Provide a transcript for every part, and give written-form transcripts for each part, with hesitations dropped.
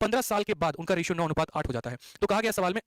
15 साल के बाद उनका रेशियो 9:8 हो जाता है। तो कहा गया सवाल में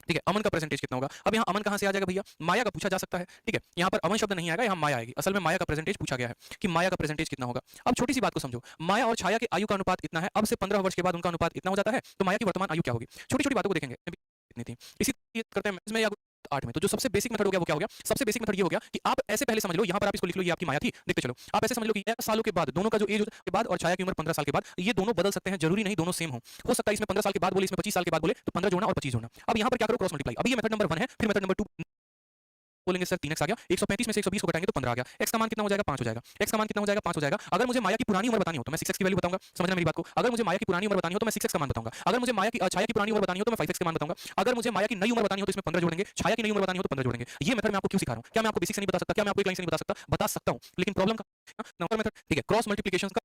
ठीक है, अमन का परसेंटेज कितना होगा? अब यहाँ अमन कहाँ से आ जाएगा भैया? माया का पूछा जा सकता है, ठीक है? यहाँ पर अमन शब्द नहीं आएगा, यहाँ माया आएगी। असल में माया का परसेंटेज पूछा गया है कि माया का परसेंटेज कितना होगा। अब छोटी सी बात को समझो, माया और छाया की आयु का अनुपात इतना है, अब से 15 वर्ष के बाद उनका अनुपात इतना हो जाता है, तो माया की वर्तमान आयु क्या होगी? छोटी छोटी बातों को देखेंगे इतनी थी। इसी करते हैं इसमें या 8 में। तो जो सबसे बेसिक मेथड हो गया वो क्या हो गया? सबसे बेसिक मेथड ये हो गया कि आप ऐसे पहले समझ लो, यहाँ पर आप इसको लिख लो, ये आपकी माया थी। देखते चलो, आप ऐसे समझ लो कि 11 सालों के बाद दोनों का जो एज के बाद और छाया की उम्र 15 साल के बाद, ये दोनों बदल सकते हैं, जरूरी नहीं दोनों सेम हो सकता है इसमें 15 साल के बाद बोले, इसमें 25 साल के बाद बोले, तो 15 जोड़ना और 25 जोड़ना। अब यहाँ पर क्या करो? Cross multiply. अभी ये मेथड नंबर 1 है, फिर मेथड नंबर 2 बोलेंगे सर 3x आ गया, 135 में से 120 को घटाएंगे तो 15 आ गया। x का मान कितना हो जाएगा? 5 हो जाएगा। x का मान कितना हो जाएगा? 5 हो जाएगा। अगर मुझे माया की पुरानी उम्र बतानी हो तो मैं 6x की वैल्यू बताऊंगा। समझना मेरी बात को। अगर मुझे माया की पुरानी उम्र बतानी हो तो मैं 6x का मान बताऊंगा। अगर मुझे माया की छाया की पुरानी उम्र बतानी हो तो मैं 5x का मान बताऊंगा। अगर मुझे माया की नई उम्र बतानी हो तो इसमें 15 जोड़ेंगे, छाया की नई उम्र बतानी हो तो 15 जोड़ेंगे। ये मेथड मैं आपको क्यों सिखा रहा हूं? क्या मैं आपको बेसिक से नहीं बता सकता? क्या मैं आपको एक लाइन से नहीं बता सकता? बता सकता हूं, लेकिन प्रॉब्लम का नंबर मेथड, ठीक है, क्रॉस मल्टीप्लिकेशन का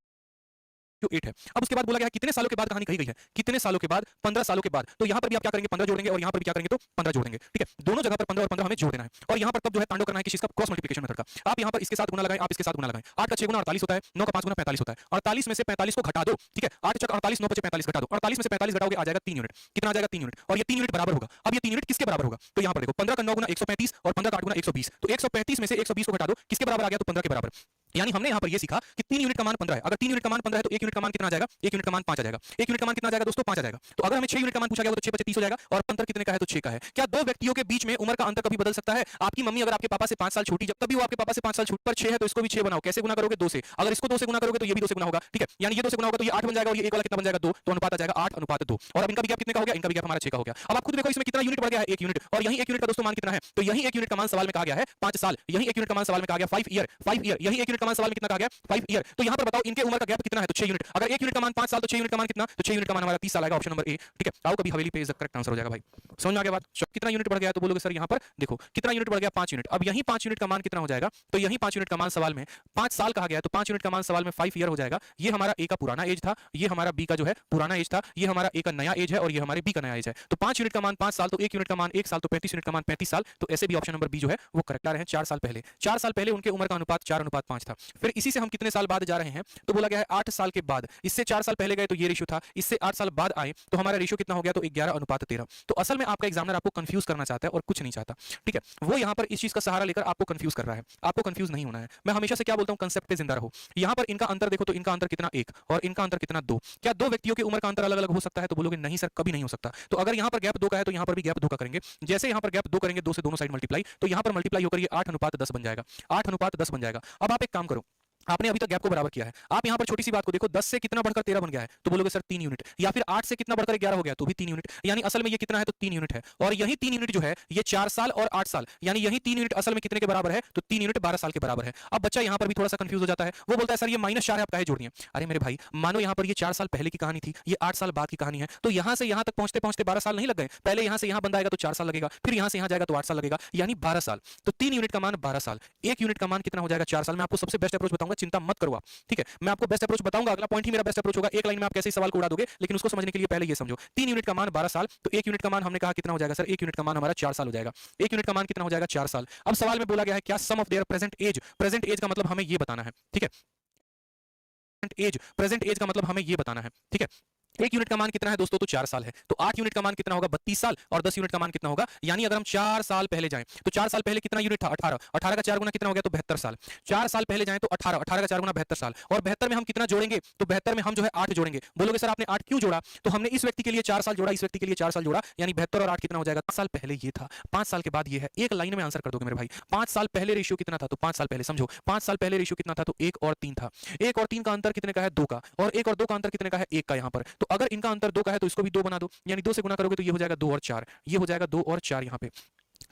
जो 8 है। अब उसके बाद बोला गया है कितने सालों के बाद कहानी कही गई है? कितने सालों के बाद? 15 सालों के बाद। तो यहाँ पर भी आप क्या करेंगे? 15 जोड़ेंगे और यहाँ पर भी क्या करेंगे? तो 15 जोड़ेंगे, ठीक है? दोनों जगह पर 15 और 15 हमें जोड़ देना है और यहाँ पर तब जो है तांडव करना है किस चीज का? क्रॉस मल्टीप्लिकेशन मेथड का। आप यहाँ पर इसके साथ गुना लगाएं, आप इसके साथ गुना लगाएं। 8 का 6 गुना 48 होता है, 9 का 5 गुना 45 होता है। 48 में से 45 को घटा दो, ठीक है? 8 चक 48, 9 5 45 घटा दो। 48 में से 45 घटाओगे आ जाएगा 3 यूनिट। कितना आ जाएगा? 3 यूनिट। और ये 3 यूनिट बराबर होगा। अब ये 3 यूनिट किसके बराबर होगा? तो यहाँ पर देखो 15 का 9 गुना 135 और 15 का 8 गुना 120। तो 135 में से 120 को घटा दो, किसके बराबर आ गया? तो 15 के बराबर। यानी हमने यहाँ पर ये सीखा कि 3 यूनिट का मान 15 है। अगर 3 यूनिट का मान 15 है तो 1 यूनिट का मान कितना आ जाएगा? 1 यूनिट का मान 5 आ जाएगा। 1 यूनिट का मान कितना आ जाएगा दोस्तों? 5 आ जाएगा। तो अगर हमें 6 यूनिट का मान पूछा गया तो 6 × 30 हो जाएगा और अंतर कितने का है? तो 6 का है। क्या दो व्यक्तियों के बीच में उम्र का अंतर कभी बदल सकता है? आपकी मम्मी अगर आपके पापा से 5 साल छोटी, जब कभी वो आपके पापा से 5 साल छोटी, पर 6 है तो इसको भी 6 बनाओ। कैसे गुना करोगे? 2 से। अगर इसको 2 से गुना करोगे तो ये भी 2 से गुना होगा, ठीक है? यानी ये 2 से गुना होगा तो ये 8 बन जाएगा और ये एक वाला कितना बन जाएगा? 2। तो अनुपात आ जाएगा 8:2। और अब इनका भी गैप कितने का हो गया? इनका भी गैप हमारा 6 का हो गया। अब आप खुद देखो इसमें कितना यूनिट बढ़ गया है? 1 यूनिट। और यही 1 यूनिट का दोस्तों मान कितना है? तो यही 1 यूनिट का मान सवाल में कहा गया है 5 साल। यही 1 यूनिट का मान सवाल में कहा गया 5 ईयर। 5 ईयर। यही 1 यूनिट का मान सवाल में कितना कहा गया? 5 ईयर। तो यहाँ पर बताओ इनके उम्र का गैप कितना है? तो 6 यूनिट। अगर 1 यूनिट का मान 5 साल तो 6 यूनिट का मान कितना? तो 6 यूनिट का मान हमारा 30 साल आएगा। ऑप्शन नंबर ए, ठीक है? आओ कभी हवेली पे इज द करेक्ट आंसर हो जाएगा भाई। समझ में आ गया बात? कितना यूनिट बढ़ गया? तो बोलोगे सर यहाँ पर देखो कितना यूनिट बढ़ गया? 5 यूनिट। अब यही 5 यूनिट का मान कितना हो जाएगा? तो यही 5 यूनिट का मान सवाल में 5 साल कहा गया है तो 5 यूनिट का मान सवाल में 5 ईयर हो जाएगा। ये हमारा ए का पुराना एज था, ये हमारा बी का जो है पुराना एज था, ये हमारा ए का नया एज है और ये हमारे बी का नया एज है। तो 5 यूनिट का मान 5 साल, तो 1 यूनिट का मान 1 साल, तो 35 यूनिट का मान 35 साल। तो ऐसे भी ऑप्शन नंबर बी जो है वो करेक्ट आ रहे हैं। 4 साल पहले, 4 साल पहले उनके उम्र का अनुपात 4:5 था। फिर इसी से हम कितने साल बाद जा रहे हैं? तो बोला गया है 8 साल के बाद। इससे 4 साल पहले गए तो ये रेशियो था, इससे 8 साल बाद आए तो हमारा रेशियो कितना हो गया? तो 11:13। तो असल में आपका एग्जामिनर आपको कंफ्यूज करना चाहता है और कुछ नहीं चाहता, ठीक है? वो यहाँ पर इस चीज का सहारा लेकर आपको कंफ्यूज कर रहा है। आपको कंफ्यूज नहीं होना है। मैं हमेशा से क्या बोलता हूँ? कंसेप्ट पे जिंदा रहो। यहाँ पर इनका अंतर देखो तो इनका अंतर कितना? 1 और इनका अंतर कितना? 2। क्या दो व्यक्तियों की उम्र का अंतर अलग अलग हो सकता है? तो बोलोगे नहीं सर, कभी नहीं हो सकता। तो अगर यहाँ पर गैप 2 का है तो यहाँ पर भी गैप 2 का करेंगे। जैसे यहाँ पर गैप 2 करेंगे, 2 से दोनों साइड मल्टीप्लाई, तो यहाँ पर मल्टीप्लाई होकर ये 8:10 बन जाएगा। 8:10 बन जाएगा। अब आप एक काम करो, आपने अभी तक गैप को बराबर किया है। आप यहाँ पर छोटी सी बात को देखो, 10 से कितना बढ़कर 13 बन गया है? तो बोलोगे सर 3 यूनिट। या फिर 8 से कितना बढ़कर 11 हो गया? तो भी 3 यूनिट। यानी असल में ये कितना है? तो 3 यूनिट है। और यही 3 यूनिट जो है ये 4 साल और 8 साल, यानी यही 3 यूनिट असल में कितने के बराबर है? तो 3 यूनिट 12 साल के बराबर है। अब बच्चा यहाँ पर भी थोड़ा सा कंफ्यूज हो जाता है। वो बोलता है सर ये -4 है, आप काहे जोड़ दिए? अरे मेरे भाई, मानो यहाँ पर ये 4 साल पहले की कहानी थी, ये 8 साल बाद की कहानी है। तो यहाँ से यहाँ तक पहुंचते पहुंचते 12 साल नहीं लग गए? पहले यहाँ से यहाँ बंदा आएगा तो 4 साल लगेगा, फिर यहाँ से यहाँ जाएगा तो 8 साल लगेगा, यानी 12 साल। तो 3 यूनिट का मान 12 साल, 1 यूनिट का मान कितना हो जाएगा? 4 साल। मैं आपको सबसे बेस्ट अप्रोच बताऊंगा, चिंता मत करो आप, ठीक है? मैं आपको बेस्ट अप्रोच बताऊंगा। अगला पॉइंट ही मेरा बेस्ट अप्रोच होगा। एक लाइन में आप कैसे सवाल को उड़ा दोगे, लेकिन उसको समझने के लिए पहले ये समझो। 3 यूनिट का मान 12 साल, तो 1 यूनिट का मान हमने कहा कितना हो जाएगा सर? 1 यूनिट का मान हमारा 4 साल हो जाएगा। 1 यूनिट का मान कितना हो जाएगा? 4 साल। अब सवाल में बोला गया है क्या sum of their present age. Present age का मतलब हमें ये बताना है, ठीक है? प्रेजेंट एज का मतलब हमें ये बताना है, ठीक है? 1 यूनिट का मान कितना है दोस्तों? तो 4 साल है। तो 8 यूनिट का मान कितना होगा? 32 साल। और 10 यूनिट का मान कितना होगा? यानी अगर हम 4 साल पहले जाएं तो 4 साल पहले कितना यूनिट था? 18। 18 का 4 गुना कितना हो गया? तो 72 साल। 4 साल पहले जाएं तो 18, 18 का 4 गुना 72 साल। और 72 में हम कितना जोड़ेंगे? तो 72 में हम जो है 8 जोड़ेंगे। बोलोगे सर आपने 8 क्यों जोड़ा? तो हमने इस व्यक्ति के लिए 4 साल जोड़ा, इस व्यक्ति के लिए 4 साल जोड़ा, यानी 72 और 8 कितना हो जाएगा? 5 साल पहले ये था, 5 साल के बाद ये है। एक लाइन में आंसर कर दोगे मेरे भाई। 5 साल पहले रेशियो कितना था? तो 5 साल पहले समझो, 5 साल पहले रेशियो कितना था? तो 1 और 3 था। 1 और 3 का अंतर कितने का है? 2 का। और 1 और 2 का अंतर कितने का है? 1 का। यहाँ पर तो अगर इनका अंतर 2 का है तो इसको भी 2 बना दो, यानी 2 से गुना करोगे तो ये हो जाएगा 2 और 4, ये हो जाएगा 2 और 4 यहाँ पे,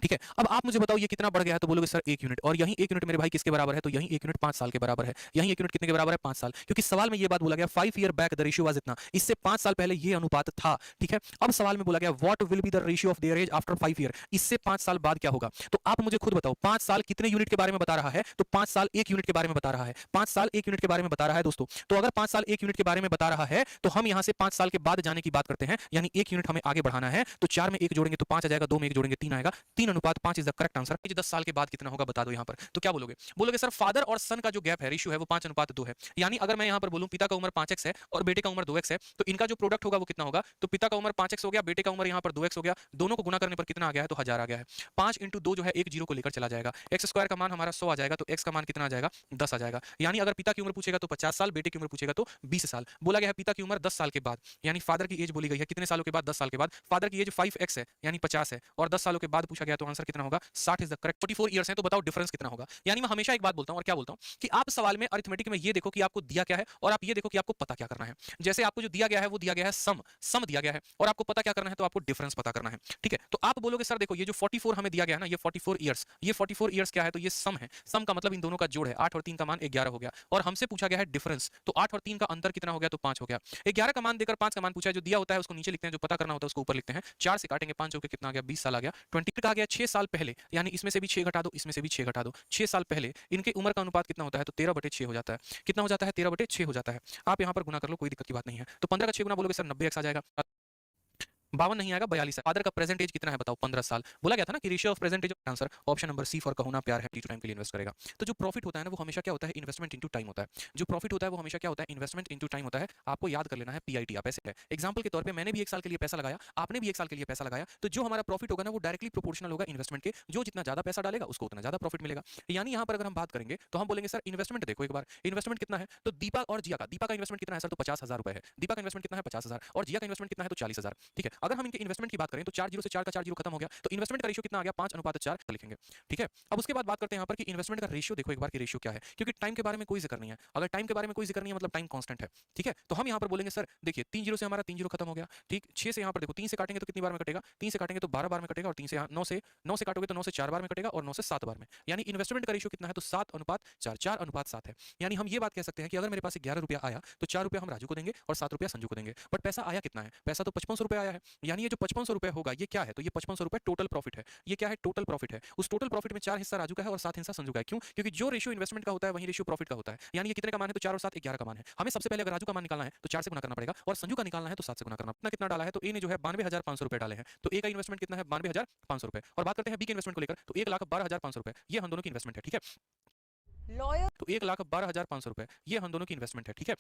ठीक है? अब आप मुझे बताओ ये कितना बढ़ गया है? तो बोलोगे सर 1 यूनिट। और यही 1 यूनिट मेरे भाई किसके बराबर है? तो यही 1 यूनिट 5 साल के बराबर है। यही 1 यूनिट कितने के बराबर है? 5 साल। क्योंकि सवाल में ये बात बोला गया 5 year back the ratio was इतना, इससे 5 साल पहले ये अनुपात था, ठीक है? अब सवाल में बोला गया what will be the ratio of their age after 5 year, इससे 5 साल बाद क्या होगा? तो आप मुझे खुद बताओ 5 साल कितने यूनिट के बारे में बता रहा है? तो 5 साल 1 यूनिट के बारे में बता रहा है। 5 साल 1 यूनिट के बारे में बता रहा है दोस्तों। तो अगर 5 साल 1 यूनिट के बारे में बता रहा है तो हम यहां से 5 साल के बाद जाने की बात करते हैं, यानी 1 यूनिट हमें आगे बढ़ाना है। तो 4 में 1 जोड़ेंगे तो 5 आ जाएगा, 2 में 1 जोड़ेंगे 3 आएगा, 3 3:5 इज द करेक्ट आंसर। 10 साल के बाद कितना होगा बता दो यहाँ पर। तो क्या बोलोगे? बोलोगे सर फादर और सन का जो गैप है, रेशियो है, वो 5:2 है। यानी अगर मैं यहाँ पर बोलूं पिता का उम्र 5x है और बेटे का उम्र 2x है, तो इनका जो प्रोडक्ट होगा वो कितना होगा? तो पिता का उम्र 5x हो गया, बेटे का उम्र यहाँ पर 2x हो गया, दोनों को गुना करने पर कितना आ गया है? तो 1000 आ गया है। 5 × 2 जो है एक जीरो को लेकर चला जाएगा, एक्स स्क्वायर का मान हमारा 100 आ जाएगा, तो एक्स का मान कितना आ जाएगा? 10 आ जाएगा। यानी अगर पिता की उम्र पूछेगा तो 50 साल, बेटे की उम्र पूछेगा तो 20 साल। बोला गया है पिता की उम्र 10 साल के बाद, यानी फादर की एज बोली गई है कितने सालों के बाद? 10 साल के बाद। फादर की एज 5x है यानी 50 है, और 10 सालों के बाद पूछा गया तो आंसर कितना होगा? 60 इज द करेक्ट। 44 ईयर्स है, तो बताओ डिफरेंस कितना होगा? यानी मैं हमेशा एक बात बोलता हूं, और क्या बोलता हूं कि आप सवाल में अरिथमेटिक में ये देखो कि आपको दिया क्या है, और आप ये देखो कि आपको पता क्या करना है। जैसे आपको जो दिया गया है वो दिया गया है सम दिया गया है, और आपको पता क्या करना है? तो आपको डिफरेंस पता करना है। ठीक है, तो आप बोलोगे सर देखो ये जो 44 हमें दिया गया है ना, ये 44 ईयर्स, ये 44 ईयर्स क्या है? तो ये सम है। सम का मतलब इन दोनों का जोड़ है। 8 और 3 का मान 11 हो गया, और हमसे पूछा गया है डिफरेंस, तो 8 और 3 का अंतर कितना हो गया? तो 5 हो गया। 11 का मान देकर 5 का मान पूछा है, जो दिया होता है उसको नीचे लिखते हैं, जो पता करना होता है उसको ऊपर लिखते हैं। 4 से काटेंगे 5 होकर कितना आ गया? 20 साल आ गया। 20 का आ गया 6 साल पहले, यानी इसमें से भी 6 घटा दो, इसमें से भी 6 घटा दो। 6 साल पहले इनके उम्र का अनुपात कितना होता है? तो 13/6 हो जाता है। कितना हो जाता है? 13/6 हो जाता है। आप यहाँ पर गुना कर लो, कोई दिक्कत की बात नहीं है। तो 15 का 6 गुना बोलोगे सर 90x आ जाएगा। 52 नहीं आएगा, 42 है। फादर का प्रेजेंट एज कितना है बताओ? 15 साल। बोला गया था ना कि ratio of present age of answer option number C for Kaho Naa Pyaar Hai, time के लिए इन्वेस्ट करेगा। तो जो प्रॉफिट होता है ना वो हमेशा क्या होता है? इन्वेस्टमेंट इनटू टाइम होता है। जो प्रॉफिट होता है वो हमेशा क्या होता है? इन्वेस्टमेंट इनटू टाइम होता है। आपको याद कर लेना है पीआईटी। आप ऐसे है एग्जांपल के तौर पे मैंने भी 1 साल के लिए पैसा लगाया, आपने भी 1 साल के लिए पैसा लगाया, तो जो हमारा प्रॉफिट होगा ना वो डायरेक्टली प्रोपोर्शनल होगा इन्वेस्टमेंट के। जो जितना ज्यादा पैसा डालेगा उसको उतना ज्यादा प्रॉफिट मिलेगा। यानी यहाँ पर अगर हम बात करेंगे तो हम बोलेंगे सर इन्वेस्टमेंट देखो एक बार, इन्वेस्टमेंट कितना है? तो दीपा और जिया का इन्वेस्टमेंट कितना है सर? तो 50,000 रुपए है। दीपा का इन्वेस्टमेंट कितना है? 50,000। और जिया का इन्वेस्टमेंट कितना है? तो 40,000। ठीक है, अगर हम इनके इन्वेस्टमेंट की बात करें तो 4 जीरो से 4 का 4 जीरो खत्म हो गया, तो इन्वेस्टमेंट का रेशियो कितना आ गया? 5:4 लिखेंगे। ठीक है, अब उसके बाद बात करते हैं यहाँ पर कि इन्वेस्टमेंट का रेशियो देखो एक बार कि रेशियो क्या है, क्योंकि टाइम के बारे में कोई जिक्र नहीं है। अगर टाइम के बारे में कोई जिक्र नहीं है मतलब टाइम कांस्टेंट है। ठीक है, तो हम यहाँ पर बोलेंगे सर देखिए 3 जीरो से हमारा 3 जीरो खत्म हो गया। ठीक, 6 से यहाँ पर देखो 3 से काटेंगे तो कितनी बार में कटेगा? 3 से काटेंगे तो 12 बार में कटेगा, और 3 से 9 से काटोगे तो 9 से 4 बार में कटेगा, और 9 से 7 बार में। यानी इन्वेस्टमेंट का रेशियो कितना है? तो 7:4, 4:7 है। यानी हम ये बात कह सकते हैं कि अगर मेरे पास 11 रुपया आया तो 4 रुपया हम राजू को देंगे और 7 रुपया संजू को देंगे। बट पैसा आया कितना है? पैसा तो 5500 रुपया आया है। यानी ये जो 5500 रुपया होगा ये क्या है? तो ये 5500 रुपया टोटल प्रॉफिट है। ये क्या है? टोटल प्रॉफिट है। उस टोटल प्रॉफिट में 4 हिस्सा राजू का है और 7 हिस्सा संजू का है। क्यों? क्योंकि जो रेशियो इन्वेस्टमेंट का होता है वही रेशियो प्रॉफिट का होता है। यानी ये कितने का मान है? तो 4 और 7 11 का मान है। हमें सबसे पहले अगर राजू का मान निकालना है तो 4 से गुना करना पड़ेगा, और संजू का निकालना है तो 7 से गुना करना। अपना कितना डाला है? तो ए ने जो है 92,500 रुपए डाले हैं, तो ए का इन्वेस्टमेंट कितना है? 92,500 रुपए। और बात करते हैं बी के इन्वेस्टमेंट को लेकर, तो 1,12,500 रुपए ये हम दोनों की इन्वेस्टमेंट है। ठीक है, लॉयर तो 1,12,500 रुपए ये हम दोनों की इन्वेस्टमेंट है। ठीक है,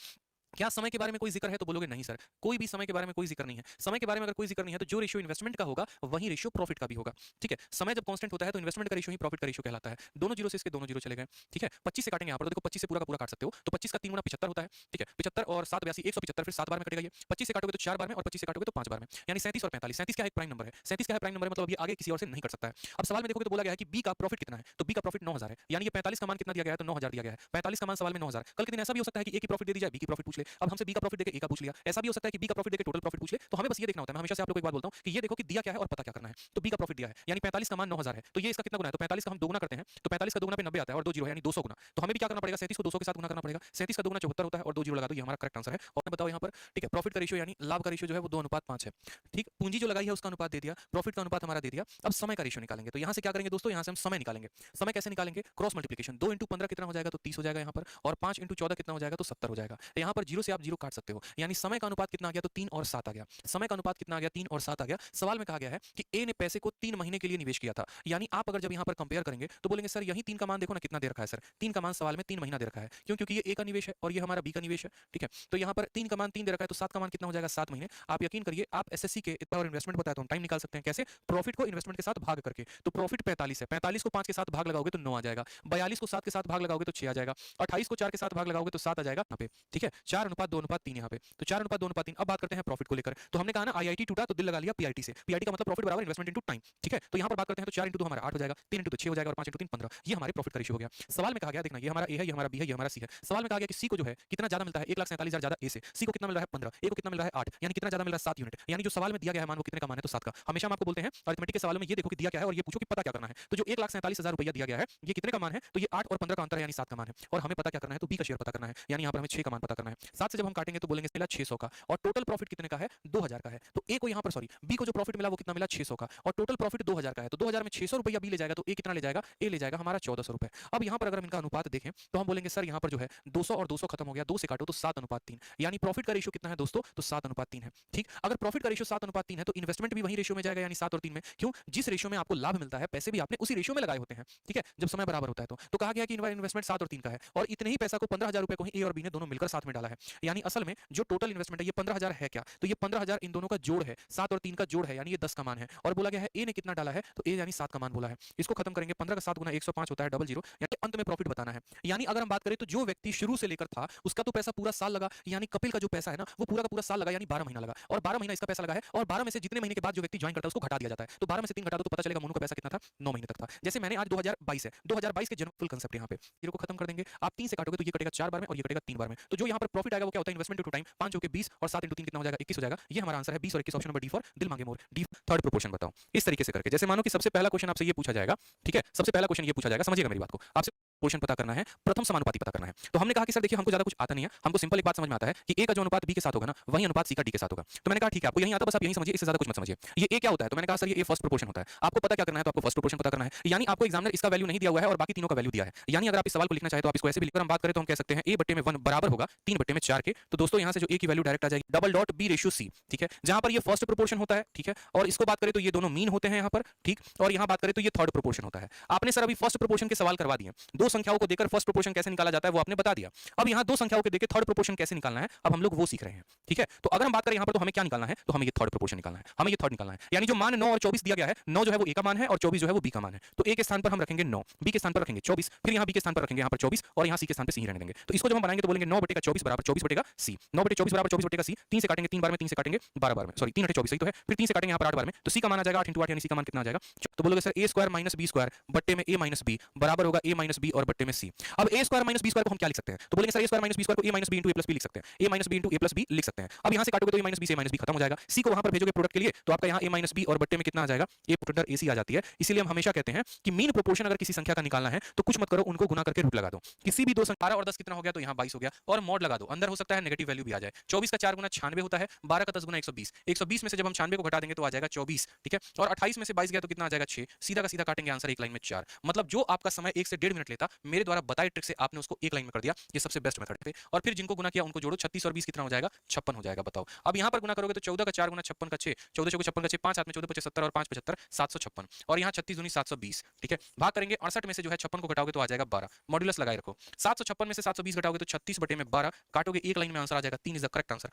क्या समय के बारे में कोई जिक्र है? तो बोलोगे नहीं सर, कोई भी समय के बारे में कोई जिक्र नहीं है। समय के बारे में अगर कोई जिक्र नहीं है तो जो रेशियो इन्वेस्टमेंट का होगा वही रेशियो प्रॉफिट का भी होगा। ठीक है, समय जब कांस्टेंट होता है तो इन्वेस्टमेंट का रेशियो ही प्रॉफिट का रेशियो कहलाता है। दोनों जीरो से इसके दोनों जीरो चले गए। ठीक है, 25 से काटेंगे यहाँ पर, तो देखो 25 से पूरा का पूरा काट सकते हो, तो 25 का 3 गुना 75 होता है। ठीक है, 75 और 7 82 175, फिर 7 बार में कटेगा ये। 25 से काटोगे तो 4 बार में, और 25 से काटोगे तो 5 बार में, यानी 37 और 45। 37 क्या है? एक प्राइम नंबर है। 37 क्या है? प्राइम नंबर है, मतलब ये आगे किसी और से नहीं कट सकता है। अब सवाल में देखोगे तो बोला गया है कि बी का प्रॉफिट कितना है? तो बी का प्रॉफिट 9000 है। यानी ये 45 का मान कितना दिया गया है? तो 9000 दिया गया है। 45 का मान सवाल में 9000। कल के दिन ऐसा भी हो सकता है कि ए की प्रॉफिट दे दी जाए, बी की प्रॉफिट पूछ ले। अब हमसे बी का प्रॉफिट देके ए का पूछ लिया। ऐसा भी हो सकता है कि बी का प्रॉफिट देके टोटल प्रॉफिट पूछ ले। तो हमें बस ये देखना होता है, मैं हमेशा से आप लोगों को एक बात बोलता हूं कि ये देखो कि दिया क्या है और पता क्या करना है। तो बी का प्रॉफिट दिया है, यानी 45 का मान 9000 है, तो ये इसका कितना गुना है? तो 45 का हम दोगुना करते हैं, तो 45 का दोगुना पे 90 आता है, और 2 जीरो है यानी 200 गुना। तो हमें भी क्या करना पड़ेगा? 37 को 200 के साथ गुना करना पड़ेगा। 37 का दोगुना 74 होता है, और 2 जीरो लगा दो, ये हमारा करेक्ट आंसर है। और बताओ यहाँ पर, ठीक है, प्रॉफिट का रेशियो यानी लाभ का रेशियो जो है वो 2:5 है। ठीक, पूंजी जो लगाई है उसका अनुपात दे दिया, प्रॉफिट का अनुपात हमारा दे दिया। अब समय का रेशियो निकालेंगे, तो यहाँ से क्या करेंगे दोस्तों? यहाँ से हम समय निकालेंगे। समय कैसे निकालेंगे? Cross multiplication. 2 × 15 कितना हो जाएगा? तो 30 हो जाएगा यहाँ पर, और 5 × 14 कितना हो जाएगा? तो 70 हो जाएगा। यहाँ पर जीरो से आप जीरो काट सकते हो, यानी समय का अनुपात कितना आ गया? तो 3 और 7 आ गया। समय का अनुपात कितना आ गया? 3 और 7 आ गया। सवाल में कहा गया है कि ए ने पैसे को 3 महीने के लिए निवेश किया था। यानी आप अगर जब यहाँ पर कंपेयर करेंगे तो बोलेंगे सर यही 3 का मान देखो ना कितना दे रखा है सर। 3 का मान सवाल में 3 महीना दे रखा है। क्यों? क्योंकि ये ए का निवेश है और ये हमारा बी का निवेश है। ठीक है, तो यहाँ पर 3 का मान 3 दे रखा है, तो 7 का मान कितना हो जाएगा? 7 महीने। आप यकीन करिए, आप एसएससी के इतना और इन्वेस्टमेंट बताया तो हम टाइम निकाल सकते हैं। कैसे? प्रॉफिट को इन्वेस्टमेंट के साथ भाग करके। तो प्रॉफिट 45 है, 45 को 5 के साथ भाग लगाओगे तो 9 आ जाएगा। 42 को 7 के साथ भाग लगाओगे तो 6 आ जाएगा। 28 को 4 के साथ भाग लगाओगे तो 7 आ जाएगा यहाँ पे। ठीक है, 4:2:3 यहाँ पे, तो 4:2:3। अब बात करते हैं प्रॉफिट को लेकर, तो हमने कहा ना आईआईटी टूटा तो दिल लगा लिया पीआईटी से। पीआईटी का मतलब प्रॉफिट बराबर इन्वेस्टमेंट इनटू टाइम। ठीक है, तो यहाँ पर बात करते हैं तो 4 × 2 हमारा 8 हो जाएगा, 3 × 2 6 हो जाएगा, और 5 × 3 15। ये हमारे प्रॉफिट का रेशियो हो गया। सवाल में कहा गया, देखना ये हमारा ए है, ये हमारा बी है, ये हमारा सी है। सवाल में कहा गया कि सी को जो है कितना ज्यादा मिलता है? 1,47,000 ज्यादा ए से। सी को कितना मिल रहा है? 15। ए को कितना मिल रहा है? 8। यानी कितना ज्यादा मिल रहा है? 7 यूनिट। यानी जो सवाल में दिया गया है मान वो कितने का मान है? तो 7 का। हमेशा हम आपको बोलते हैं अरिथमेटिक के सवालों में ये देखो कि दिया क्या है और ये पूछो कि पता क्या करना है। तो जो 1,47,000 रुपया दिया गया है ये कितने का मान है? तो ये 8 और 15 का अंतर है, यानी 7 का मान है। और हमें पता क्या करना है? तो बी का शेयर पता करना है, यानी यहाँ पर हमें 6 का मान पता करना है। 7 से जब हम काटेंगे तो बोलेंगे मिला 600 का, और टोटल प्रॉफिट कितने का है, 2000 का है। तो ए को यहाँ पर सॉरी बी को जो प्रॉफिट मिला वो कितना मिला, 600 का, और टोटल प्रॉफिट 2000 का है। तो 2000 में 600 रुपया बी ले जाएगा, तो ए कितना ले जाएगा, ए ले जाएगा हमारा 1400 रुपए। अब यहाँ पर अगर हम इनका अनुपात देखें तो हम बोलेंगे सर यहाँ पर जो है 200 और 200 खत्म हो गया, 2 से काटो तो 7:3, यानी प्रॉफिट का रेशियो कितना है दोस्तों, तो 7:3 है। ठीक, अगर प्रॉफिट का रेशियो 7:3 है तो इन्वेस्टमेंट भी वही रेशियो में जाएगा, यानी 7 और 3 में। क्यों, जिस रेशियो में आपको लाभ मिलता है पैसे भी आपने उसी रेशियो में लगाए होते हैं, ठीक है, जब समय बराबर होता है। तो कहा गया कि इन्वेस्टमेंट 7 और 3 का है, और इतने ही पैसा को 15,000 रुपए को ही ए और बी ने दोनों मिलकर साथ में डाला है। यानी असल में जो टोटल इन्वेस्टमेंट है ये 15,000 है क्या, तो ये 15,000 इन दोनों का जोड़ है, 7 और 3 का जोड़ है, यानी ये 10 का मान है। और बोला गया है ए ने कितना डाला है, तो ए यानी 7 का मान बोला है। इसको खत्म करेंगे, 15 का 7 गुना 105 होता है 00, यानी अंत में प्रॉफिट बताना है। यानी अगर हम बात करें तो जो व्यक्ति शुरू से लेकर था उसका तो पैसा पूरा साल लगा, यानी कपिल का जो पैसा है ना वो पूरा का पूरा साल लगा, यानी 12 महीना लगा, और 12 महीना इसका पैसा लगा है, और 12 में से जितने महीने के बाद जो व्यक्ति ज्वाइन करता है उसको घटा दिया जाता है। तो 12 में से 3 घटा दो तो पता चलेगा मोनू का पैसा कितना था, 9 महीने तक था। जैसे मैंने आज 2022 है, 2022 के जन्म फुल कांसेप्ट यहाँ पे, जीरो को खत्म कर देंगे, आप 3 से काटोगे तो ये कटेगा 4 बार में और ये कटेगा 3 बार में। तो जो यहाँ पर प्रॉफिट आएगा वो क्या होता है, इन्वेस्टमेंट टू टाइम, 5 होके 20 और 7 × 3 कितना हो जाएगा, 21 हो जाएगा। ये हमारा आंसर है 20 और 21, ऑप्शन नंबर डी फॉर दिल मांगे मोर, डी थर्ड प्रोपोर्शन बताओ। इस तरीके से करके, जैसे मानो कि सबसे पहला क्वेश्चन आपसे ये पूछा जाएगा, ठीक है, सबसे पहला क्वेश्चन ये पूछा जाएगा, समझिएगा मेरी बात को, आपसे पोर्शन पता करना है, प्रथम समानुपाती पता करना है। तो हमने कहा कि सर देखिए हमको ज्यादा कुछ आता नहीं है, हमको सिंपल एक बात समझ में आता है कि ए का जो अनुपात बी के साथ होगा ना वही अनुपात सी का डी के साथ होगा। तो मैंने कहा ठीक है आपको यही आता, बस आप यही समझिए, इससे ज्यादा कुछ मत समझिए। ये ए क्या होता है, तो मैंने कहा सर ये ए फर्स्ट प्रोपोर्शन होता है। आपको पता क्या करना है, तो आपको फर्स्ट प्रोपोर्शन पता करना है, यानी आपको एग्जामिनर इसका वैल्यू नहीं दिया हुआ है और बाकी तीनों का वैल्यू दिया है। यानी अगर आप इस सवाल को लिखना चाहे तो आप इसको ऐसे भी लिखकर हम बात करें तो हम कह सकते हैं a/1 बराबर होगा 3/4 के। तो दोस्तों यहाँ से जो ए की वैल्यू डायरेक्ट आ जाएगी double dot B ratio C, ठीक है, जहां पर ये फर्स्ट प्रोपोर्शन होता है, ठीक है, और इसको बात करें तो ये दोनों मीन होते हैं यहाँ पर, ठीक, और यहाँ बात करें तो ये थर्ड प्रोपोर्शन होता है। आपने सर अभी फर्स्ट प्रोपोर्शन के सवाल करवा दिए, दो संख्याओं को देकर फर्स्ट प्रोपोर्शन कैसे निकाला जाता है वो आपने बता दिया। अब यहाँ दो संख्याओं के देकर थर्ड प्रोपोर्शन कैसे निकालना है अब हम लोग वो सीख रहे हैं, ठीक है। तो अगर हम बात करें यहाँ पर तो हमें क्या निकालना है, तो हमें ये थर्ड प्रोपोर्शन निकालना है, हमें ये थर्ड निकालना है। यानी जो मान 9 और 24 दिया गया है, 9 जो है वो ए का मान है और 24 जो है वो बी का मान है। तो ए के स्थान पर हम रखेंगे 9, बी के स्थान पर रखेंगे 24, फिर यहाँ बी के स्थान पर रखेंगे यहाँ पर 24 और यहाँ सी के स्थान पर सी रहने देंगे। तो इसको जब हम बनाएंगे तो बोलेंगे 9/24 बराबर 24/सी, 9/24 बराबर 24/सी, 3 से काटेंगे 3 बार में, 3 से काटेंगे 12 बार में, सॉरी 3/24 सही तो है, फिर 3 से काटेंगे यहाँ पर 8 बार में, तो सी का मान आ जाएगा 8 × 8, यानी सी का मान कितना आ जाएगा। तो बोलोगे सर a² - b² बट्टे में a - b बराबर होगा a - b और बट्टे में c। अब a² - b² को हम क्या लिख सकते हैं, तो बोलेंगे सर a² - b² को a - b × a + b लिख सकते हैं, a - b × a + b लिख सकते हैं। अब यहाँ से काटोगे तो a - b से a - b खत्म हो जाएगा, c को वहां पर भेजोगे प्रोडक्ट के लिए तो आपका यहाँ a - b और बट्टे में कितना आ जाएगा, a प्रोडक्ट ac आ जाती है। इसीलिए हम हमेशा कहते हैं कि मीन प्रोपोर्शन अगर किसी संख्या का निकालना है तो कुछ मत करो, उनको गुना करके रूट लगा दो। किसी भी दो संख्या 12 और 10 कितना हो गया, तो यहाँ 22 हो गया, और मॉड लगा दो, अंदर हो सकता है नेगेटिव वैल्यू भी आ जाए। 24 का 4 गुना 96 होता है, 12 का 10 गुना 120, 120 में से जब हम 96 को घटा देंगे तो आ जाएगा 24, ठीक है, और 28 में से 22 गया तो कितना आ जाएगा 6, सीधा का सीधा काटेंगे आंसर एक लाइन में 4। मतलब जो आपका समय 1 से 1.5 मिनट लेता, मेरे द्वारा बताई ट्रिक से आपने उसको एक लाइन में कर दिया, ये सबसे बेस्ट मेथड है। और फिर जिनको गुना किया उनको जोड़ो, 36 और 20 कितना हो जाएगा, 56 हो जाएगा। बताओ अब यहाँ पर गुना करोगे तो 14 का 4 गुना 56 का 6, 14 चौके 56 का 6, 5 हाथ में 14 25 70 और 5 75 756, और यहाँ 36 दूनी 720, ठीक है, भाग करेंगे 68 में से जो है 56 को घटाओगे तो आ जाएगा 12, मॉड्यूलस लगाए रखो, 756 में से 720 घटाओगे तो 36/12, काटोगे एक लाइन में आंसर आ जाएगा 3 इज द करेक्ट आंसर।